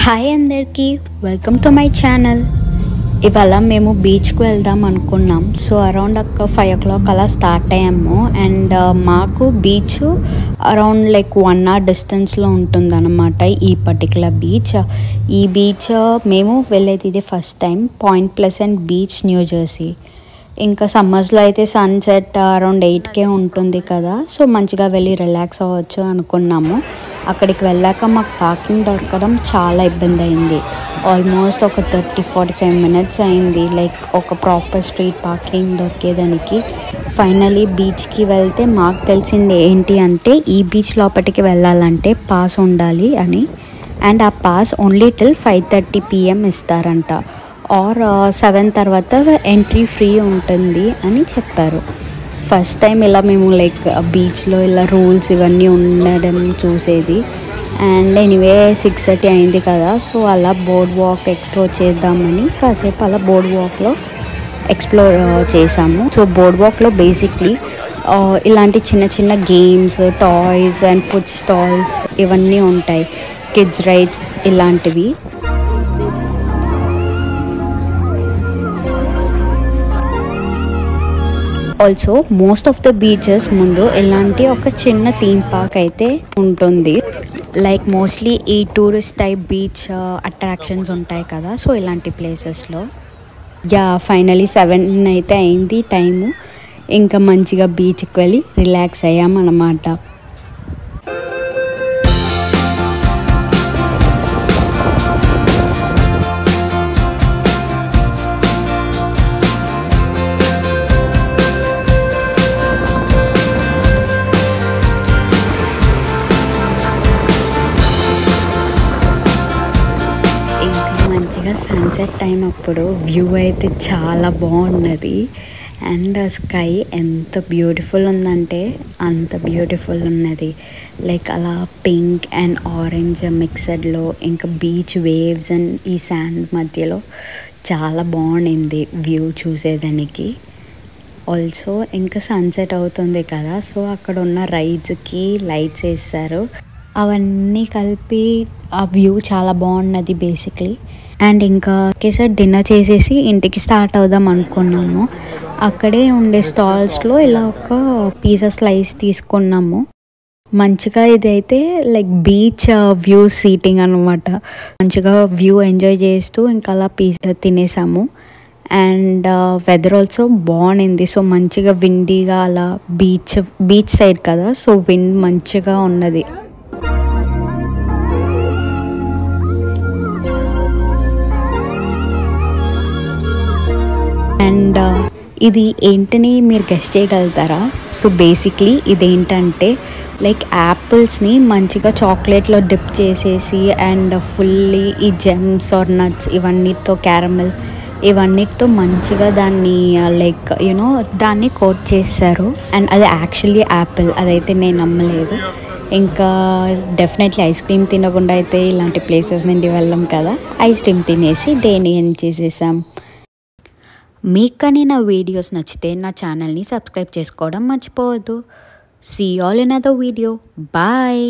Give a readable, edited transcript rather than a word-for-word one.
Hi అందరికీ welcome to my channel. ఇవాళ మేము బీచ్కి వెళ్దాం అనుకున్నాం. సో అరౌండ్ 5 o'clock అలా స్టార్ట్ అయ్యాము. అండ్ మాకు బీచ్ అరౌండ్ 1 hour డిస్టెన్స్లో ఉంటుందన్నమాట. ఈ పర్టికులర్ బీచ్ మేము వెళ్ళేది ఇది first time. Point pleasant beach, new Jersey. ఇంకా సమ్మర్స్లో అయితే సన్సెట్ అరౌండ్ 8కే ఉంటుంది కదా, సో మంచిగా వెళ్ళి రిలాక్స్ అవ్వచ్చు అనుకున్నాము. అక్కడికి వెళ్ళాక మాకు పార్కింగ్ దొరకడం చాలా ఇబ్బంది అయింది. ఆల్మోస్ట్ ఒక 30-45 minutes అయింది, ఒక ప్రాపర్ స్ట్రీట్ పార్కింగ్ దొరికేదానికి. ఫైనలీ బీచ్కి వెళ్తే మాకు తెలిసింది ఏంటి అంటే, ఈ బీచ్ లోపలికి వెళ్ళాలంటే పాస్ ఉండాలి అని. అండ్ ఆ పాస్ ఓన్లీ టిల్ 5:30 PM ఇస్తారంట. ఆర్ 7 తర్వాత ఎంట్రీ ఫ్రీ ఉంటుంది అని చెప్పారు. ఫస్ట్ టైం ఇలా మేము బీచ్లో ఇలా రూల్స్ ఇవన్నీ ఉండడం చూసేది. అండ్ ఎనీవే 6:30 అయింది కదా, సో అలా బోర్డ్ వాక్ ఎక్స్ప్లోర్ చేద్దామని కాసేపు అలా బోర్డ్ వాక్లో ఎక్స్ప్లోర్ చేసాము. సో బోర్డ్ వాక్లో బేసిక్లీ ఇలాంటి చిన్న చిన్న games, toys and food stalls ఇవన్నీ ఉంటాయి. కిడ్స్ రైడ్స్ ఇలాంటివి. Also most of the beaches ముందు ఇలాంటి ఒక చిన్న థీమ్ పార్క్ అయితే ఉంటుంది. మోస్ట్లీ ఈ టూరిస్ట్ టైప్ బీచ్ అట్రాక్షన్స్ ఉంటాయి కదా, సో ఇలాంటి ప్లేసెస్లో. ఫైనలీ 7 అయితే అయింది టైము. ఇంకా మంచిగా బీచ్కి వెళ్ళి రిలాక్స్ అయ్యామన్నమాట. మంచిగా సన్సెట్ టైం అప్పుడు వ్యూ అయితే చాలా బాగున్నది. అండ్ స్కై ఎంత బ్యూటిఫుల్ ఉందంటే అంత బ్యూటిఫుల్ ఉన్నది. అలా పింక్ అండ్ ఆరెంజ్ మిక్సడ్లో, ఇంకా బీచ్ వేవ్స్ అండ్ ఈ శాండ్ మధ్యలో చాలా బాగుండింది వ్యూ చూసేదానికి. ఆల్సో ఇంకా సన్సెట్ అవుతుంది కదా, సో అక్కడ ఉన్న రైడ్స్కి లైట్స్ వేస్తారు. అవన్నీ కలిపి ఆ వ్యూ చాలా బాగున్నది బేసిక్లీ. అండ్ ఇంకా ఒకేసారి డిన్నర్ చేసేసి ఇంటికి స్టార్ట్ అవుదాం అనుకున్నాము. అక్కడే ఉండే స్టాల్స్లో ఇలా ఒక పిజ్జా స్లైస్ తీసుకున్నాము. మంచిగా ఇదైతే బీచ్ వ్యూ సీటింగ్ అనమాట. మంచిగా వ్యూ ఎంజాయ్ చేస్తూ ఇంకా అలా పిజ్జా తినేసాము. అండ్ వెదర్ ఆల్సో బాగుంది. సో మంచిగా విండీగా అలా బీచ్ సైడ్ కదా, సో విండ్ మంచిగా ఉన్నది. అండ్ ఇది ఏంటని మీరు గెస్ట్ చేయగలుగుతారా? సో బేసిక్లీ ఇదేంటంటే యాపిల్స్ని మంచిగా చాక్లెట్లో డిప్ చేసేసి అండ్ ఫుల్లీ ఈ జెమ్స్ ఆర్ నట్స్ ఇవన్నిటితో, క్యారమెల్ ఇవన్నిటితో మంచిగా దాన్ని దాన్ని కోట్ చేస్తారు. అండ్ అది యాక్చువల్లీ యాపిల్, అదైతే నేను నమ్మలేదు. ఇంకా డెఫినెట్లీ ఐస్ క్రీమ్ తినకుండా అయితే ఇలాంటి ప్లేసెస్ నుండి వెళ్ళాం కదా. ఐస్ క్రీమ్ తినేసి డేని ఎండ్ చేసేసాం. మీకు కానీ నా వీడియోస్ నచ్చితే నా ఛానల్ని సబ్స్క్రైబ్ చేసుకోవడం మర్చిపోవద్దు. See all in other video. Bye.